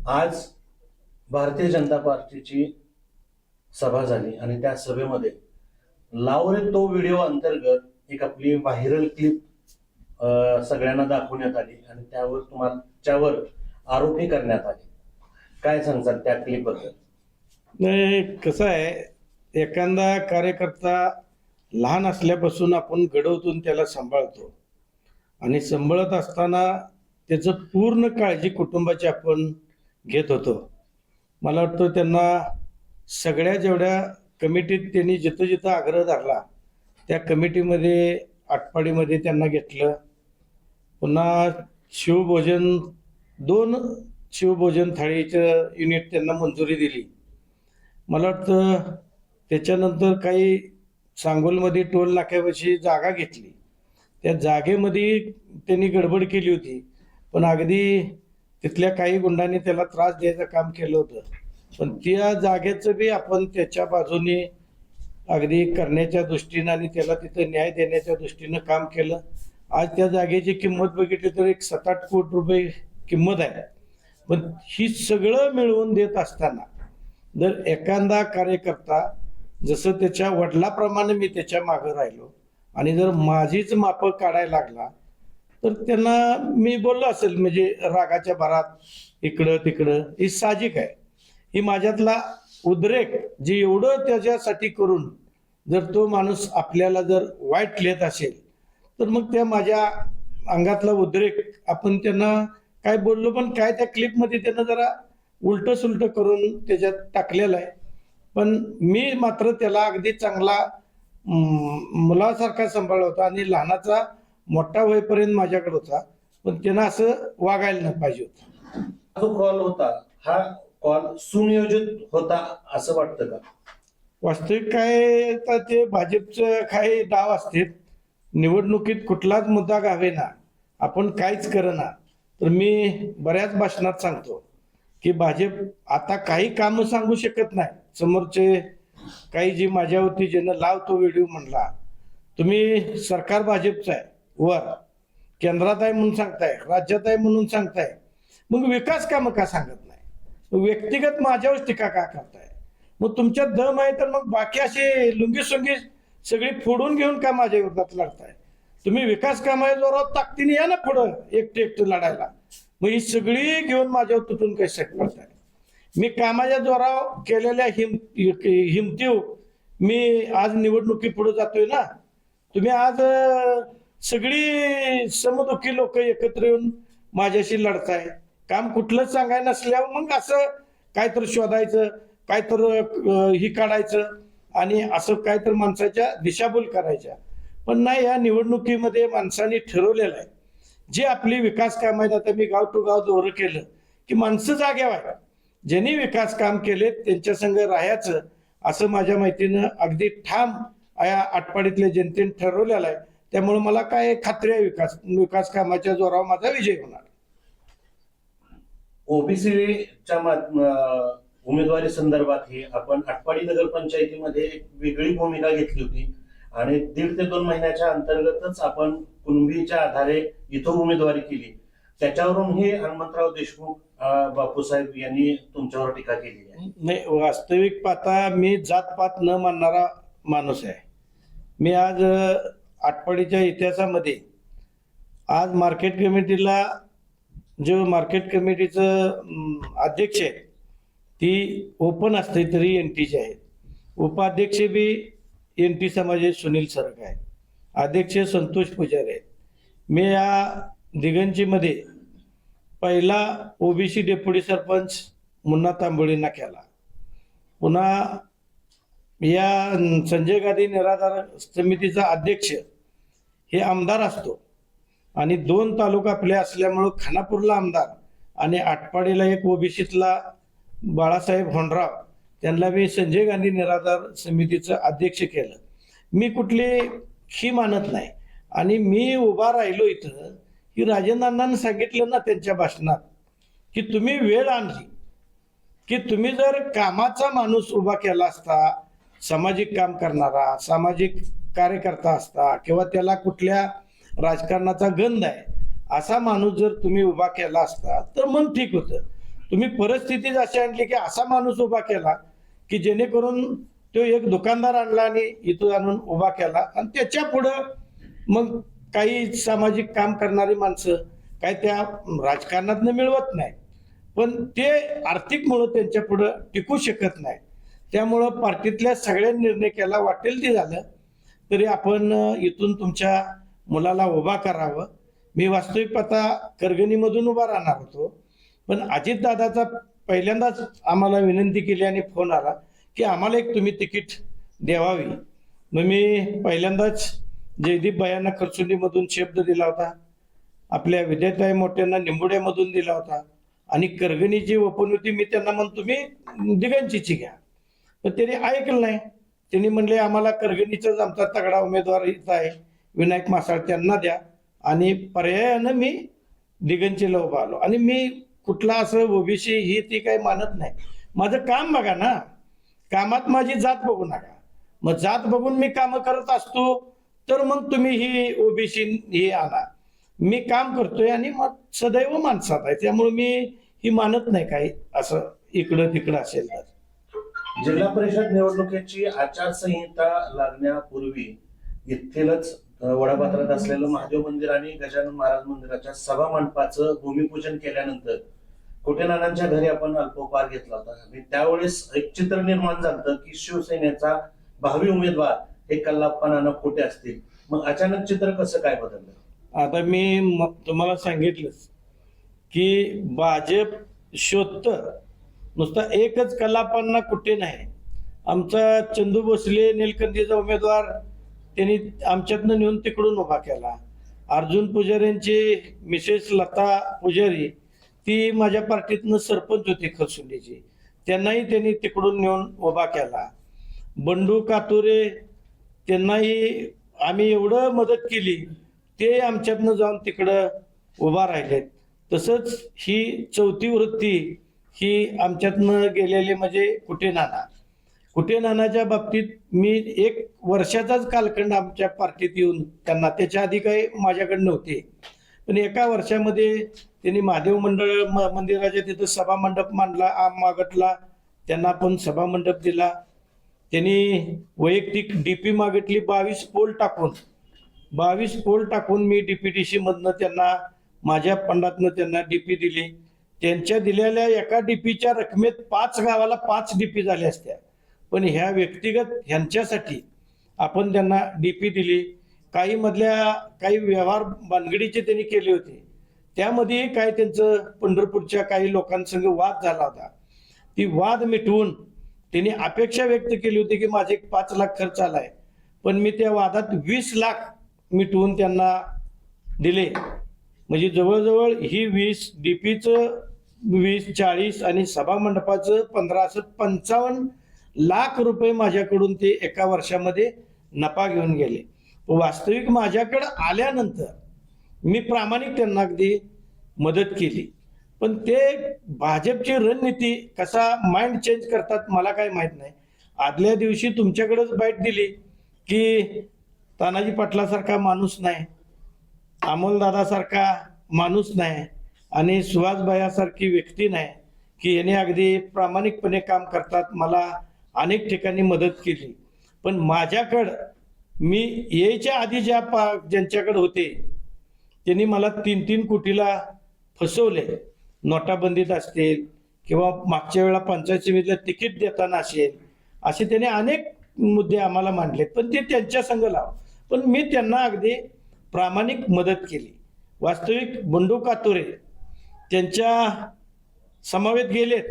आज भारतीय जनता पार्टीची सभा झाली आणि त्या सभेमध्ये लाव रे तो व्हिडिओ अंतर्गत एक आपली व्हायरल क्लिप सगळ्यांना दाखवण्यात आली आणि त्यावर आरोपी करण्यात आले. काय सांगतात त्या क्लिप बद्दल? नाही, कसं आहे, एखादा कार्यकर्ता लहान असल्यापासून आपण घडवतून त्याला सांभाळतो आणि सांभाळत असताना त्याचं पूर्ण काळजी कुटुंबाची आपण घेत होतो. मला वाटतं त्यांना सगळ्या जेवढ्या कमिटीत त्यांनी जिथं जिथं आग्रह धरला त्या कमिटीमध्ये आटपाडीमध्ये त्यांना घेतलं. पुन्हा शिवभोजन 2 शिवभोजन थाळीचं युनिट त्यांना मंजुरी दिली. मला वाटतं त्याच्यानंतर काही सांगोलमध्ये टोल नाक्यापाशी जागा घेतली. त्या जागेमध्ये त्यांनी गडबड केली होती, पण अगदी तिथल्या काही गुंडांनी त्याला त्रास द्यायचं काम केलं होतं. पण त्या जागेचं बी आपण त्याच्या बाजूने अगदी करण्याच्या दृष्टीनं आणि त्याला तिथं न्याय देण्याच्या दृष्टीनं काम केलं. आज त्या जागेची किंमत बघितली तर एक 7-8 कोटी रुपये किंमत आहे. पण ही सगळं मिळवून देत असताना जर एखादा कार्यकर्ता जसं त्याच्या वडिलाप्रमाणे मी त्याच्या मागं राहिलो आणि जर माझीच मापं काढायला लागला तर त्यांना मी बोललो असेल, म्हणजे रागाच्या भरात इकडं तिकडं, ही साहजिक आहे. ही माझ्यातला उद्रेक जे एवढं त्याच्यासाठी करून जर तो माणूस आपल्याला जर वाईट लिहित असेल तर मग त्या माझ्या अंगातला उद्रेक आपण त्यांना काय बोललो, पण काय त्या क्लिपमध्ये त्यांना जरा उलट सुलट करून त्याच्यात टाकलेलं आहे. पण मी मात्र त्याला अगदी चांगला मुलासारखा सांभाळला होता आणि लहानाचा मोठा होईपर्यंत माझ्याकडे होता. पण त्यांना असं वागायला नाही पाहिजे होतं. जो कॉल होता हा कॉल सुनियोजित होता असं वाटतं का? वास्तविक काय तर ते भाजपचं काही डाव असते. निवडणुकीत कुठलाच मुद्दा गावेना, आपण काहीच करना. तर मी बऱ्याच भाषणात सांगतो की भाजप आता काही कामं सांगू शकत नाही. समोरचे काही जी माझ्यावरती ज्यानं लाव तो व्हिडिओ म्हणला, तुम्ही सरकार भाजपचं आहे, वर केंद्रात आहे म्हणून सांगताय, राज्यात आहे म्हणून सांगताय, मग विकास कामं का सांगत नाही? मग व्यक्तिगत माझ्यावर टीका का करताय? मग तुमच्यात दम आहे तर मग बाकी असे लुंगी सुंगी सगळी फोडून घेऊन का माझ्या विरोधात लढताय? तुम्ही विकास कामाच्या जोरावर ताकदीने या ना पुढं एकटं लढायला. मग ही सगळी घेऊन माझ्यावर तुटून कसे पडताय? मी कामाच्या जोरावर केलेल्या हिमतीव मी आज निवडणुकी पुढे जातोय ना. तुम्ही आज सगळी समदुखी लोक एकत्र येऊन माझ्याशी लढताय. काम कुठलंच सांगायला नसल्यावर मग असं काय तर शोधायचं, काय तर ही काढायचं आणि असं काय तर माणसाच्या दिशाभूल करायच्या. पण नाही, या निवडणुकीमध्ये माणसांनी ठरवलेलं आहे जे आपली विकास काम आहेत. आता मी गाव टू गाव दौरं केलं की माणसं जाग्यावर आहे. ज्यांनी विकास काम केले त्यांच्या संग राहायचं असं माझ्या माहितीनं अगदी ठाम या आटपाडीतल्या जनतेने ठरवलेलं आहे. त्यामुळे मला काय खात्री आहे विकास कामाच्या जोरावर माझा विजय होणार. ओबीसीच्या उमेदवारी संदर्भात ही आपण आटपाडी नगरपंचायतीमध्ये एक वेगळी भूमिका घेतली होती आणि 1.5 ते 2 महिन्याच्या अंतर्गतच आपण कुणबीच्या आधारे इथं उमेदवारी केली. त्याच्यावरूनही हनुमंतराव देशमुख बापूसाहेब यांनी तुमच्यावर टीका केली आहे. नाही, वास्तविक पाहता मी जातपात न मानणारा माणूस आहे. मी आज आटपाडीच्या इतिहासामध्ये आज मार्केट कमिटीला जो मार्केट कमिटीचं अध्यक्ष आहे ती ओपन असते तरी एनटीचे आहेत. उपाध्यक्ष बी एनटी समाजाचे सुनील सरक आहे, अध्यक्ष संतोष पुजारी आहेत. मी या दिगंजीमध्ये पहिला ओबीसी डेप्युटी सरपंच मुन्ना तांबोळींना केला. पुन्हा या संजय गांधी निराधार समितीचा अध्यक्ष हे आमदार असतो आणि 2 तालुका आपले असल्यामुळं खानापूरला आमदार आणि आटपाडीला एक ओबीसीतला बाळासाहेब होंडराव त्यांना मी संजय गांधी निराधार समितीचं अध्यक्ष केलं. मी कुठली ही मानत नाही आणि मी उभा राहिलो इथं की राजेंद्रांना सांगितलं ना त्यांच्या भाषणात की तुम्ही वेळ आणली की तुम्ही जर कामाचा माणूस उभा केला असता, सामाजिक काम करणारा सामाजिक कार्यकर्ता असता किंवा त्याला कुठल्या राजकारणाचा गंध आहे असा माणूस जर तुम्ही उभा केला असता तर मग ठीक होतं. तुम्ही परिस्थितीच अशी आणली की असा माणूस उभा केला की जेणेकरून तो एक दुकानदार आणला आणि इथं आणून उभा केला आणि त्याच्या पुढं मग काही सामाजिक काम करणारी माणसं काय त्या राजकारणातनं मिळवत नाही, पण ते आर्थिकमुळं त्यांच्या पुढं टिकू शकत नाही. त्यामुळं पार्टीतल्या सगळ्या निर्णय केला वाटेल ते झालं तरी आपण इथून तुमच्या मुलाला उभा करावं. मी वास्तविक आता करगणीमधून उभा राहणार होतो, पण अजितदादाचा पहिल्यांदाच आम्हाला विनंती केली आणि फोन आला की आम्हाला एक तुम्ही तिकीट द्यावावी. मग मी पहिल्यांदाच जयदीप भैयांना खरसुंडीमधून शब्द दिला होता, आपल्या विद्याताई मोठ्यांना निंबुड्यामधून दिला होता आणि करगणीची ओपन होती, मी त्यांना म्हणतो तुम्ही दिगंचीची घ्या. पण त्यांनी ऐकलं नाही. त्यांनी म्हणले आम्हाला करगणीचाच आमचा तगडा उमेदवार इथं आहे विनायक मासाळ, त्यांना द्या. आणि पर्यायानं मी दिगंचीला उभा आलो. आणि मी कुठला असं ओबीसी ही ती काही मानत नाही. माझं काम बघा ना, कामात माझी जात बघू नका. मग जात बघून मी कामं करत असतो तर मग तुम्ही ही ओबीसी ही आणा. मी काम करतोय आणि मग सदैव माणसात आहे, त्यामुळे मी ही मानत नाही काही असं इकडं तिकडं असेल तर. जिल्हा परिषद निवडणुकीची आचारसंहिता लागण्यापूर्वी येथीलच वडापात्रात असलेलं महादेव मंदिर आणि गजानन महाराज मंदिराच्या सभा मंडपाचं भूमिपूजन केल्यानंतर कुटेनानांच्या घरी आपण अल्पोपहार घेतला होता आणि त्यावेळेस एक चित्र निर्माण झालं की शिवसेनेचा भावी उमेदवार हे कल्लाप्पा नाना कुठे असतील. मग अचानक चित्र कसं काय बदललं? आता मी तुम्हाला सांगितलंच की भाजप शोधतं, नुसता एकच कल्लाप्पांना कुठे नाही. आमचा चंदू भोसले निलकंठीचा उमेदवार त्यांनी आमच्यातनं नेऊन तिकडून उभा केला. अर्जुन पुजाऱ्यांची मिसेस लता पुजारी ती माझ्या पार्टीतनं सरपंच होती खरसुंडीची, त्यांनाही त्यांनी तिकडून नेऊन उभा केला. बंडू कातुरे त्यांनाही आम्ही एवढं मदत केली, ते आमच्यातनं जाऊन तिकडं उभा राहिलेत. तसंच ही चौथी वृत्ती ही आमच्यातनं गेलेली म्हणजे कुटे नानाच्या बाबतीत मी 1 वर्षाचाच कालखंड आमच्या पार्टीत येऊन त्यांना, त्याच्या आधी काही माझ्याकडे नव्हते, पण एका वर्षामध्ये त्यांनी महादेव मंदिराच्या तिथं सभा मंडप मागटला, त्यांना पण सभा मंडप दिला. त्यांनी वैयक्तिक डीपी मागितली 22 पोल टाकून मी डीपीटीसी मधनं त्यांना माझ्या फंडातनं त्यांना डीपी दिली. त्यांच्या दिलेल्या एका डीपीच्या रकमेत 5 गावाला 5 डीपी झाल्या असत्या, पण ह्या व्यक्तिगत ह्यांच्यासाठी आपण त्यांना डीपी दिली. काही व्यवहार भानगडीचे त्यांनी केले होते, त्यामध्ये काय त्यांचं पंढरपूरच्या काही लोकांसंग वाद झाला होता. ती वाद मिटवून त्यांनी अपेक्षा व्यक्त केली होती की माझे 5 लाख खर्च आलाय, पण मी त्या वादात 20 लाख मिटवून त्यांना दिले. म्हणजे जवळजवळ ही 20 डीपीचं 20, 40 आणि सभा मंडपाचं 15 असं 55 लाख रुपये माझ्याकडून ते एका वर्षामध्ये नफा घेऊन गेले. वास्तविक माझ्याकडे आल्यानंतर मी प्रामाणिक त्यांना अगदी मदत केली, पण ते भाजपची रणनीती कसा माइंड चेंज करतात मला काही माहित नाही. आदल्या दिवशी तुमच्याकडेच बाईट दिली की तानाजी पाटलासारखा माणूस नाही, अमोलदादासारखा माणूस नाही आणि सुहासभाईसारखी व्यक्ती नाही की याने अगदी प्रामाणिकपणे काम करतात. मला अनेक ठिकाणी मदत केली, पण माझ्याकडं मी यायच्या आधी ज्यांच्याकडे होते त्यांनी मला 3-3 कोटीला फसवले. नोटाबंदीत असतील किंवा मागच्या वेळा पंचायत समितीला तिकीट देताना असेल, असे त्याने अनेक मुद्दे आम्हाला मांडलेत, पण ते त्यांच्या संग लाव. पण मी त्यांना अगदी प्रामाणिक मदत केली. वास्तविक बंडू कातुरे त्यांच्या समवेत गेलेत,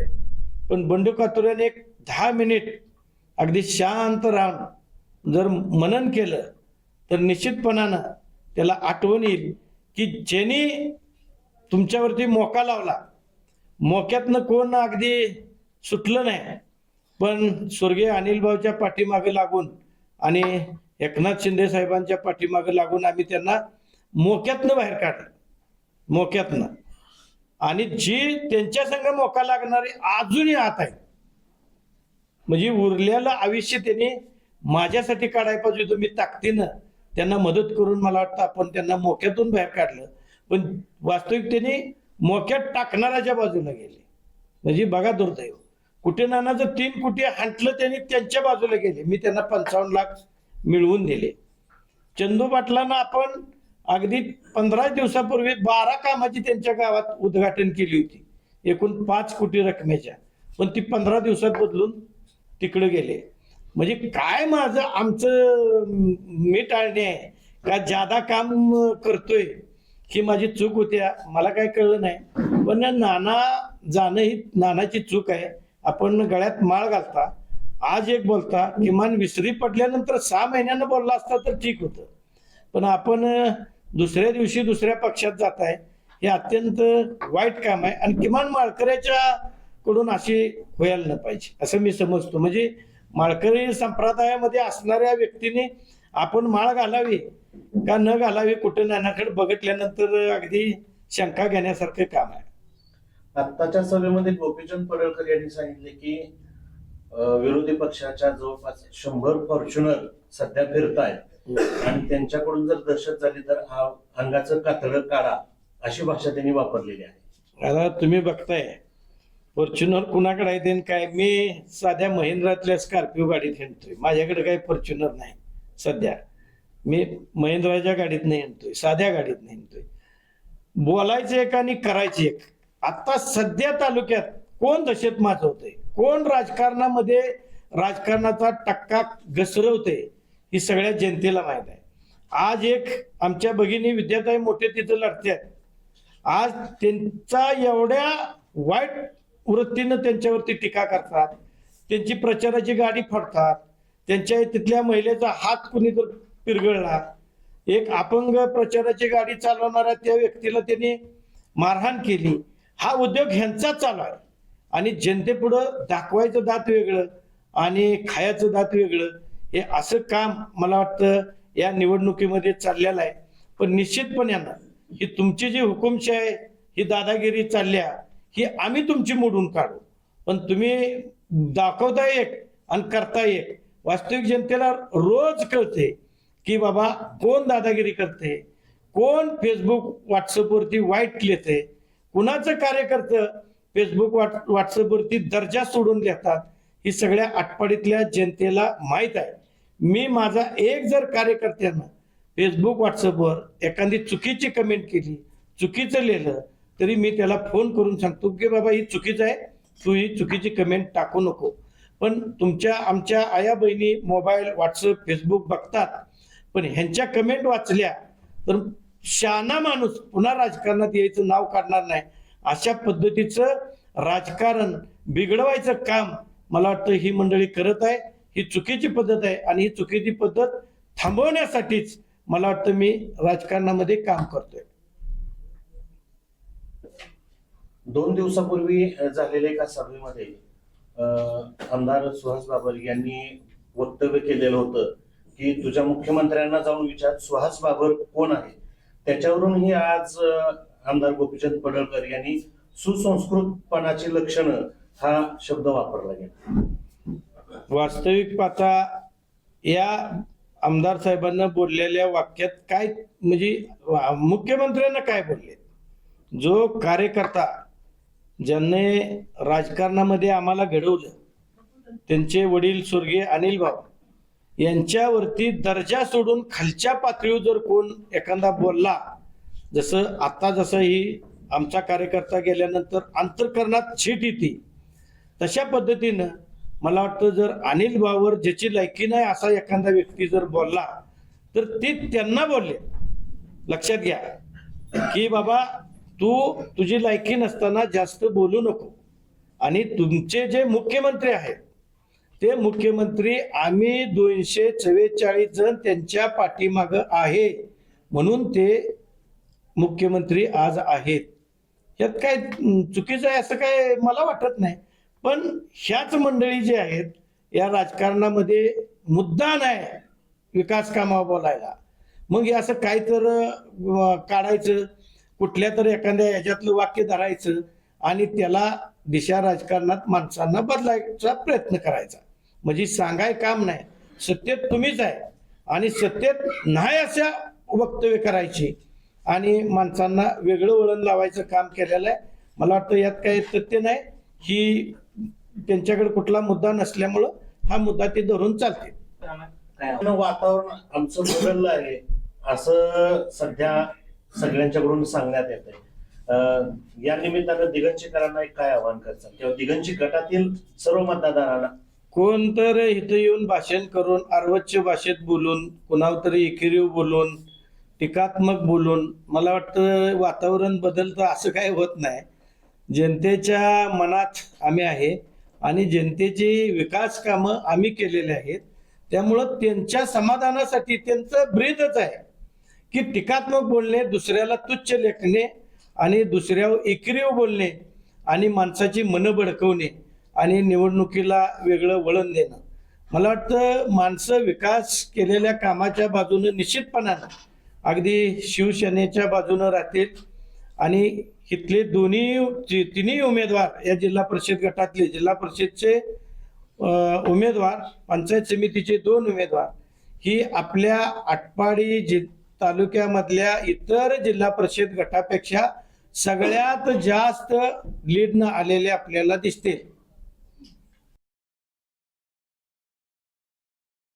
पण बंडू कातुरेने एक 10 मिनिट अगदी शांत राहून जर मनन केलं तर निश्चितपणानं त्याला आठवण येईल की ज्यांनी तुमच्यावरती मोका लावला, मोक्यातनं कोण अगदी सुटलं नाही, पण स्वर्गीय अनिलभाऊच्या पाठीमागे लागून आणि एकनाथ शिंदे साहेबांच्या पाठीमागे लागून आम्ही त्यांना मोक्यातनं बाहेर काढलं, मोक्यातनं. आणि जी त्यांच्या संग मोका लागणारी अजूनही आत आहे, म्हणजे उरलेलं आयुष्य त्यांनी माझ्यासाठी काढायला पाहिजे होतं. मी ताकदीनं त्यांना मदत करून मला वाटतं आपण त्यांना मोक्यातून बाहेर काढलं. पण वास्तविक त्यांनी मोक्यात टाकणाऱ्याच्या बाजूला गेले. म्हणजे बघा दुर्दैव, कुठे नानाचं 3 कोटी हांटलं त्यांनी त्यांच्या बाजूला गेले. मी त्यांना 55 लाख मिळवून दिले. चंदू पाटलांना आपण अगदी 15 दिवसापूर्वी 12 कामाची त्यांच्या गावात उद्घाटन केली होती, एकूण 5 कोटी रकमेच्या, पण ती 15 दिवसात बदलून तिकडे गेले. म्हणजे काय माझं आमचं मी टाळणे आहे का जादा काम करतोय ही माझी चूक होती, मला काय कळलं नाही. पण नाना जाणं ही नानाची चूक आहे. आपण गळ्यात माळ घालता, आज एक बोलता, किमान विसरी पडल्यानंतर 6 महिन्यानं बोलला असता तर ठीक होतं. पण आपण दुसऱ्या दिवशी दुसऱ्या पक्षात जाताय, हे अत्यंत वाईट काम आहे. आणि किमान माळकऱ्याच्या कडून अशी व्हायला न पाहिजे असं मी समजतो. म्हणजे माळकरी संप्रदायामध्ये असणाऱ्या व्यक्तीने आपण माळ घालावी का न घालावी कुठे नानाकडे बघितल्यानंतर अगदी शंका घेण्यासारखं काम आहे. आत्ताच्या सभेमध्ये गोपीचंद पडळकर यांनी सांगितले की विरोधी पक्षाच्या जवळपास 100 फॉर्च्युनर सध्या फिरतायत आणि त्यांच्याकडून जर दहशत झाली तर अंगाचं कातडं काढा, अशी भाषा त्यांनी वापरलेली आहे. आता तुम्ही बघताय फॉर्च्युनर कुणाकडे आहे आणि काय, मी साध्या महिंद्रातल्या स्कॉर्पिओ गाडीत हिंडतोय, माझ्याकडे काही फॉर्च्युनर नाही सध्या. मी महिंद्राच्या गाडीत नाही हिंडतोय, साध्या गाडीत नाही हिंडतोय. बोलायचं एक आणि करायचं एक. आता सध्या तालुक्यात कोण दहशत माजवतंय, कोण राजकारणामध्ये राजकारणाचा टक्का घसरवते, ही सगळ्या जनतेला माहित आहे. आज एक आमच्या भगिनी विद्याताई मोठे तिथं लढतात, आज त्यांचा एवढ्या वाईट वृत्तीनं त्यांच्यावरती टीका करतात, त्यांची प्रचाराची गाडी फोडतात, त्यांच्या तिथल्या महिलेचा हात कुणी जर पिरगळला, एक अपंग प्रचाराची गाडी चालवणाऱ्या त्या व्यक्तीला त्यांनी मारहाण केली. हा उद्योग ह्यांचा चालू आहे आणि जनतेपुढं दाखवायचं दात वेगळं आणि खायचं दात वेगळं, हे असं काम मला वाटतं या निवडणुकीमध्ये चाललेलं आहे. पण निश्चितपणे ही तुमची जी हुकुमशाही आहे, ही दादागिरी चालल्या, ही आम्ही तुमची मोडून काढू. पण तुम्ही दाखवता एक आणि करता एक. वास्तविक जनतेला रोज कळते की बाबा कोण दादागिरी करते, कोण फेसबुक व्हॉट्सअपवरती वाईट लिहिते, कुणाचं कार्यकर्तं फेसबुक व्हॉट्सअपवरती दर्जा सोडून देतात, ही सगळ्या आटपाडीतल्या जनतेला माहीत आहे. मी माझा एक जर कार्यकर्त्यांना फेसबुक व्हॉट्सअपवर एखादी चुकीची कमेंट केली, चुकीचं लिहिलं, तरी मी त्याला फोन करून सांगतो की बाबा ही चुकीचं आहे, तू ही चुकीची कमेंट टाकू नको. पण तुमच्या आमच्या आया बहिणी मोबाईल व्हॉट्सअप फेसबुक बघतात, पण ह्यांच्या कमेंट वाचल्या तर शहाणा माणूस पुन्हा राजकारणात यायचं नाव काढणार नाही. अशा पद्धतीचं राजकारण बिघडवायचं काम मला वाटतं ही मंडळी करत आहे. ही चुकीची पद्धत आहे आणि ही चुकीची पद्धत थांबवण्यासाठीच मला वाटतं मी राजकारणामध्ये काम करतोय. 2 दिवसापूर्वी झालेल्या एका सभेमध्ये आमदार सुहास बाबर यांनी वक्तव्य केलेलं होतं की तुझ्या मुख्यमंत्र्यांना जाऊन विचार सुहास बाबर कोण आहे. त्याच्यावरूनही आज आमदार गोपीचंद पडळकर यांनी सुसंस्कृतपणाची लक्षणं हा शब्द वापरला गेला. वास्तविक पाहता या आमदार साहेबांना बोललेल्या वाक्यात काय म्हणजे मुख्यमंत्र्यांना काय बोलले, जो कार्यकर्ता ज्यांनी राजकारणामध्ये आम्हाला घडवलं, त्यांचे वडील स्वर्गीय अनिल भाऊ यांच्यावरती दर्जा सोडून खालच्या पातळीवर जर कोण एखादा बोलला, जसं ही आमचा कार्यकर्ता गेल्यानंतर अंतःकरणात छीट येते, तशा पद्धतीनं मला वाटतं जर अनिल भाऊवर ज्याची लायकी नाही असा एखादा व्यक्ती जर बोलला तर ते त्यांना बोलले. लक्षात घ्या की बाबा तुझी लायकी नसताना जास्त बोलू नको. आणि तुमचे जे मुख्यमंत्री आहेत ते मुख्यमंत्री आम्ही 244 जण त्यांच्या पाठीमागं आहे म्हणून ते मुख्यमंत्री आज आहेत. यात काय चुकीचं आहे असं काय मला वाटत नाही. पण ह्याच मंडळी जे आहेत या राजकारणामध्ये मुद्दा नाही विकास कामावर बोलायला, मग हे असं काय तर काढायचं, कुठल्या तर एखाद्या ह्याच्यातलं वाक्य धरायचं आणि त्याला दिशा राजकारणात माणसांना बदलायचा प्रयत्न करायचा. म्हणजे सांगाय काम नाही, सत्तेत तुम्हीच आहे आणि सत्तेत नाही अशा वक्तव्य करायची आणि माणसांना वेगळं वळण लावायचं काम केलेलं आहे. मला वाटतं यात काही तथ्य नाही, ही त्यांच्याकडे कुठला मुद्दा नसल्यामुळं हा मुद्दा ते धरून चालते. वातावरण आमचं बदललं आहे असं सध्या सगळ्यांच्याकडून सांगण्यात येत आहे. या निमित्तानं दिगंजीकरांना एक काय आवाहन करतात किंवा दिगंजी गटातील सर्व मतदारांना? कोण तर इथं येऊन भाषण करून अर्वच्य भाषेत बोलून, कुणावर तरी एकेरीव बोलून, टीकात्मक बोलून, मला वाटतं वातावरण बदलतं असं काही होत नाही. जनतेच्या मनात आम्ही आहे आणि जनतेची विकास कामं आम्ही केलेले आहेत. त्यामुळं त्यांच्या समाधानासाठी त्यांचं ब्रीदच आहे की टीकात्मक बोलणे, दुसऱ्याला तुच्छ लेखणे आणि दुसऱ्यावर एकेरीव बोलणे आणि माणसाची मनं भडकवणे आणि निवडणुकीला वेगळं वळण देणं. मला वाटतं माणसं विकास केलेल्या कामाच्या बाजूनं निश्चितपणानं अगदी शिवसेनेच्या बाजूनं राहतील आणि इथले तिन्ही उमेदवार या जिल्हा परिषद गटातले, जिल्हा परिषदचे उमेदवार, पंचायत समितीचे 2 उमेदवार ही आपल्या आटपाडी तालुक्यामधल्या इतर जिल्हा परिषद गटापेक्षा सगळ्यात जास्त लीडनं आलेले आपल्याला दिसते.